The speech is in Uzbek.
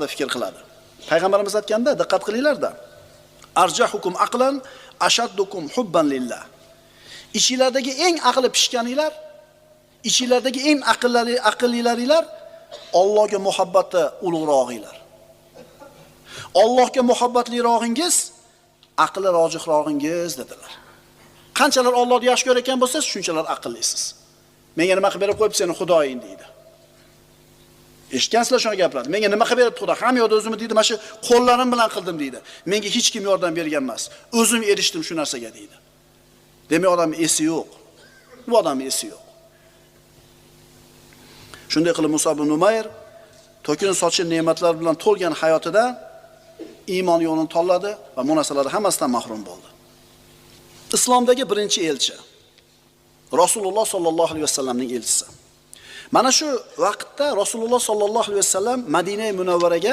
fikr qiladi. Payg'ambarimiz aytganda, diqqat qilinglar-da. Arjahukum aqlan ashaddukum hubban lillah. Ichinglardagi eng aqli pishganinglar, ichinglardagi eng aqllilaringlar Allohga muhabbati ulug'rog'inglar. Allohga muhabbatlirog'ingiz aqli rojihrogingiz dedilar. Qanchalar Allohni yaxshi ko'rgan bo'lsangiz, shunchalar aqllisiz. Menga nima qilib berib qo'yib seni Xudoying deydi. Eshitgansizlar shuna gaplarni. Menga nima qilib beribdi Xudo? Hamma yo'lda o'zimni deydi, mana shu qo'llarim bilan qildim deydi. Menga hech kim yordam bergan emas. O'zim erishdim shu narsaga deydi. Demak, odam esi yo'q. Bu odam esi yo'q. Shunday qilib Musa ibn Umayr to'kin sochgan ne'matlar bilan to'lgan hayotida iymon yo'lini tanladi va bu narsalardan hammasidan mahrum bo'ldi. Islomdagi birinchi elchi Rasululloh sollallohu alayhi vasallamning elchisi. Mana shu vaqtda Rasululloh sollallohu alayhi vasallam Madina Munawvaraga